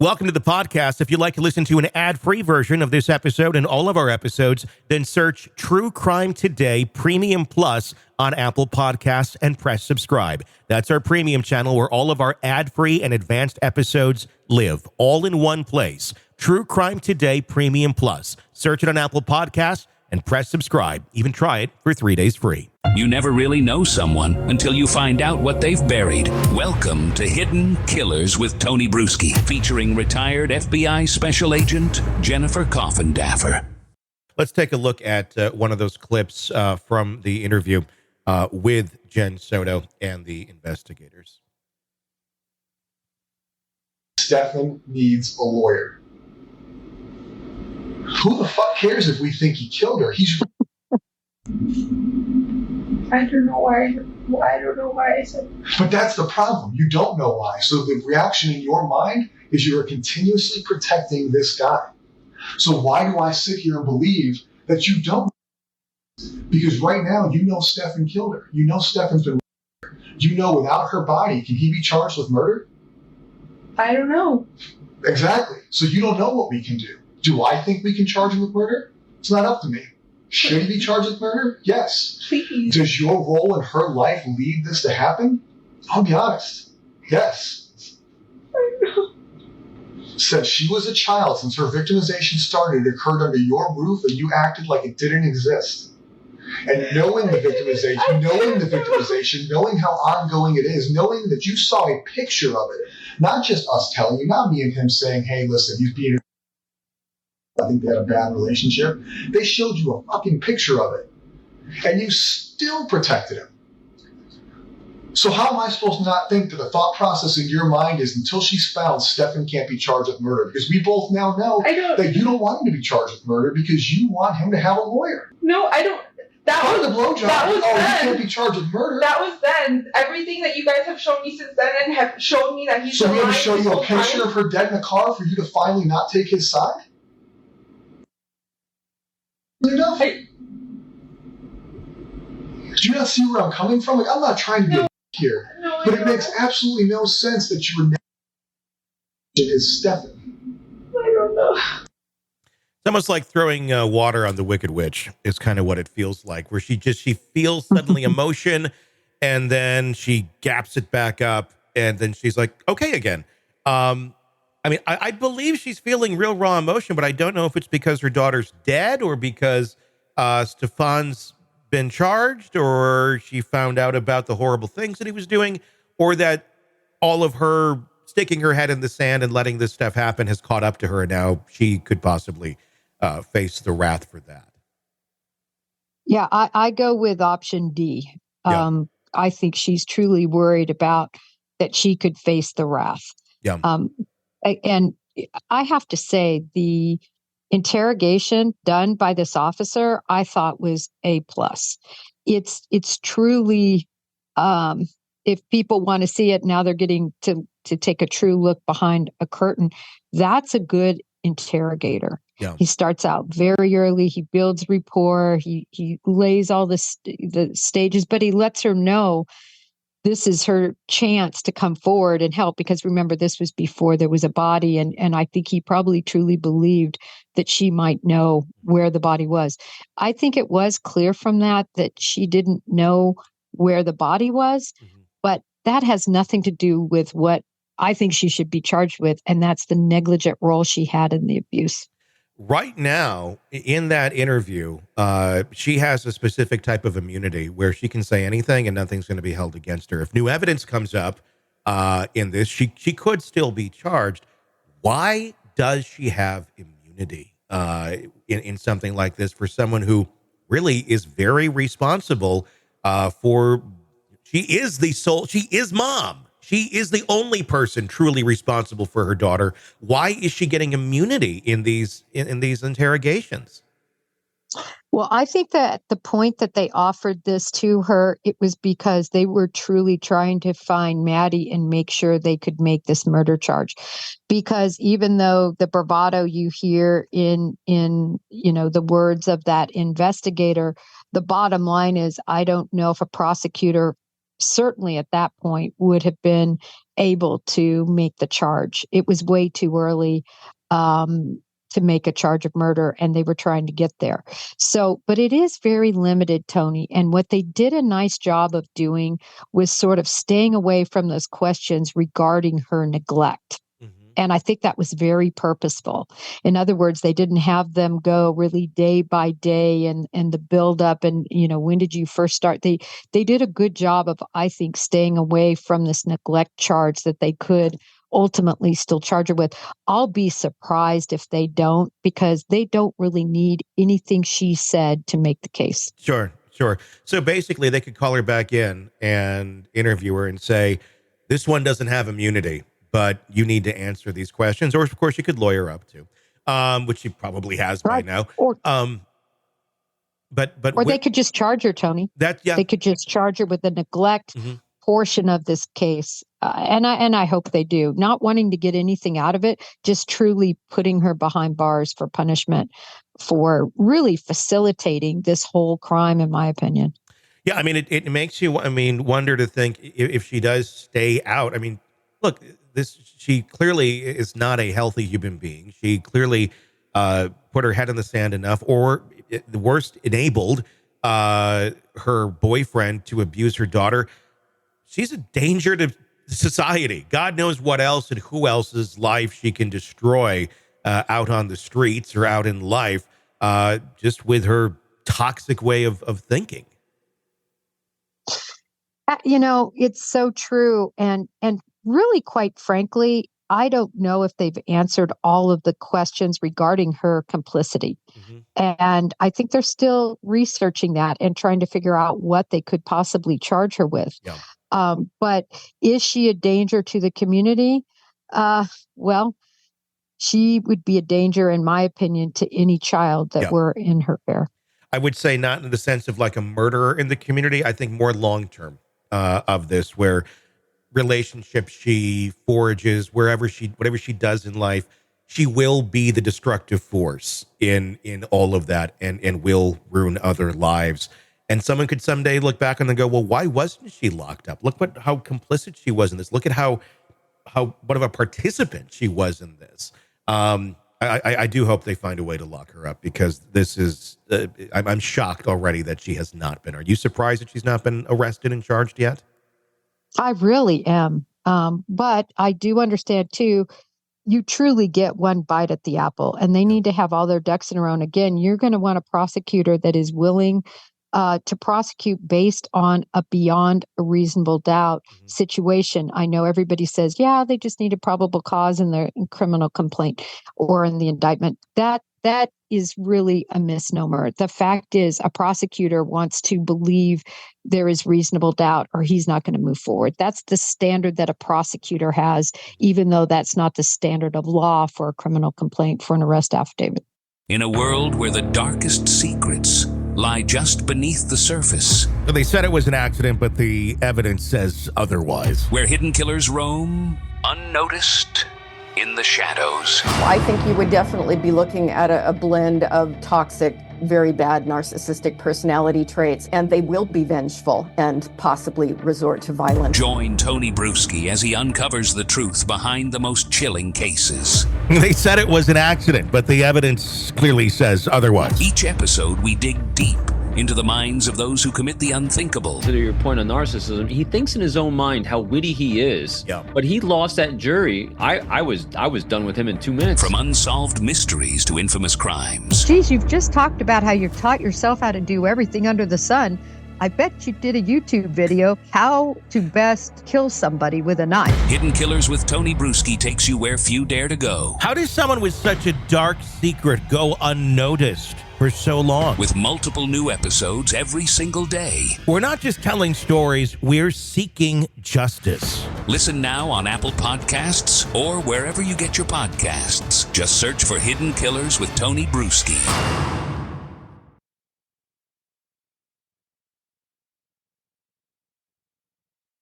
Welcome to the podcast. If you'd like to listen to an ad-free version of this episode and all of our episodes, then search True Crime Today Premium Plus on Apple Podcasts and press subscribe. That's our premium channel where all of our ad-free and advanced episodes live, all in one place. True Crime Today Premium Plus. Search it on Apple Podcasts and press subscribe. Even try it for 3 days free. You never really know someone until you find out what they've buried. Welcome to Hidden Killers with Tony Brueski, featuring retired FBI Special Agent Jennifer Coffindaffer. Let's take a look at one of those clips from the interview with Jen Soto and the investigators. Stefan needs a lawyer. Who the fuck cares if we think he killed her? I don't know why. I don't know why I said. But that's the problem. You don't know why. So the reaction in your mind is you are continuously protecting this guy. So why do I sit here and believe that you don't? Because right now you know Stefan killed her. You know Stefan's been. You know without her body, can he be charged with murder? I don't know. Exactly. So you don't know what we can do. Do I think we can charge him with murder? It's not up to me. Should he be charged with murder? Yes. Please. Does your role in her life lead this to happen? I'll be honest. Yes. I know. Since she was a child, since her victimization started, it occurred under your roof and you acted like it didn't exist. And knowing the victimization, knowing how ongoing it is, knowing that you saw a picture of it, not just us telling you, not me and him saying, hey, listen, he's being I think they had a bad relationship. They showed you a fucking picture of it. And you still protected him. So how am I supposed to not think that the thought process in your mind is until she's found, Stefan can't be charged with murder? Because we both now know that you don't want him to be charged with murder because you want him to have a lawyer. No, I don't. Part of the blowjob. That was then. He can't be charged with murder. That was then. Everything that you guys have shown me since then and have shown me that he's So we had to show you a lying picture of her dead in the car for you to finally not take his side? Enough. Do you not see where I'm coming from? Like, I'm not trying to be here, but it makes absolutely no sense that you were is Stefan. I don't know. It's almost like throwing water on the Wicked Witch is kind of what it feels like, where she feels suddenly emotion and then she gaps it back up and then she's like, okay again. I believe she's feeling real raw emotion, but I don't know if it's because her daughter's dead or because Stefan's been charged or she found out about the horrible things that he was doing or that all of her sticking her head in the sand and letting this stuff happen has caught up to her and now she could possibly face the wrath for that. Yeah, I go with option D. I think she's truly worried about that she could face the wrath. Yeah. And I have to say, the interrogation done by this officer, I thought was A+. It's truly, if people want to see it, now they're getting to take a true look behind a curtain. That's a good interrogator. Yeah. He starts out very early. He builds rapport. He lays all the stages, but he lets her know this is her chance to come forward and help, because remember, this was before there was a body. And I think he probably truly believed that she might know where the body was. I think it was clear from that she didn't know where the body was, but that has nothing to do with what I think she should be charged with. And that's the negligent role she had in the abuse. Right now, in that interview, she has a specific type of immunity where she can say anything and nothing's going to be held against her. If new evidence comes up in this, she could still be charged. Why does she have immunity in something like this for someone who really is very responsible for? She is mom. She is the only person truly responsible for her daughter. Why is she getting immunity in these interrogations? Well, I think that the point that they offered this to her, it was because they were truly trying to find Maddie and make sure they could make this murder charge. Because even though the bravado you hear in the words of that investigator, the bottom line is, I don't know if a prosecutor certainly at that point would have been able to make the charge. It was way too early to make a charge of murder, and they were trying to get there. So, but it is very limited, Tony. And what they did a nice job of doing was sort of staying away from those questions regarding her neglect. And I think that was very purposeful. In other words, they didn't have them go really day by day and the build up and, when did you first start? They did a good job of, I think, staying away from this neglect charge that they could ultimately still charge her with. I'll be surprised if they don't, because they don't really need anything she said to make the case. Sure. So basically they could call her back in and interview her and say, this one doesn't have immunity, but you need to answer these questions. Or, of course, you could lawyer up too, which she probably has by now. Or But they could just charge her, Tony. They could just charge her with the neglect portion of this case. And I hope they do. Not wanting to get anything out of it, just truly putting her behind bars for punishment for really facilitating this whole crime, in my opinion. Yeah, I mean, it makes you, wonder to think if she does stay out. I mean, look, she clearly is not a healthy human being. She clearly put her head in the sand enough, or the worst, enabled her boyfriend to abuse her daughter. She's a danger to society. God knows what else and who else's life she can destroy out on the streets or out in life, just with her toxic way of thinking. It's so true. And really, quite frankly, I don't know if they've answered all of the questions regarding her complicity. And I think they're still researching that and trying to figure out what they could possibly charge her with. Yeah. But is she a danger to the community? Well, she would be a danger, in my opinion, to any child that were in her care. I would say not in the sense of like a murderer in the community. I think more long-term of this, where relationships she forages, whatever she does in life, she will be the destructive force in all of that and will ruin other lives. And someone could someday look back and go, well, why wasn't she locked up? Look how complicit she was in this. Look at how what of a participant she was in this. I do hope they find a way to lock her up, because this is, I'm shocked already that she has not been. Are you surprised that she's not been arrested and charged yet? I really am. But I do understand too, you truly get one bite at the apple, and they need to have all their ducks in a row. And again, you're going to want a prosecutor that is willing to prosecute based on a beyond a reasonable doubt situation. I know everybody says, they just need a probable cause in their criminal complaint or in the indictment. That is really a misnomer. The fact is, a prosecutor wants to believe there is reasonable doubt, or he's not going to move forward. That's the standard that a prosecutor has, even though that's not the standard of law for a criminal complaint, for an arrest affidavit. In a world where the darkest secrets lie just beneath the surface. They said it was an accident, but the evidence says otherwise. Where hidden killers roam, unnoticed, in the shadows. I think you would definitely be looking at a blend of toxic, very bad narcissistic personality traits, and they will be vengeful and possibly resort to violence. Join Tony Brueski as he uncovers the truth behind the most chilling cases. They said it was an accident, but the evidence clearly says otherwise. Each episode, we dig deep into the minds of those who commit the unthinkable. To your point on narcissism, he thinks in his own mind how witty he is. Yeah. But he lost that jury. I was done with him in 2 minutes. From unsolved mysteries to infamous crimes. Geez, you've just talked about how you've taught yourself how to do everything under the sun. I bet you did a YouTube video, how to best kill somebody with a knife. Hidden Killers with Tony Brueski takes you where few dare to go. How does someone with such a dark secret go unnoticed for so long? With multiple new episodes every single day. We're not just telling stories, we're seeking justice. Listen now on Apple Podcasts or wherever you get your podcasts. Just search for Hidden Killers with Tony Brueski.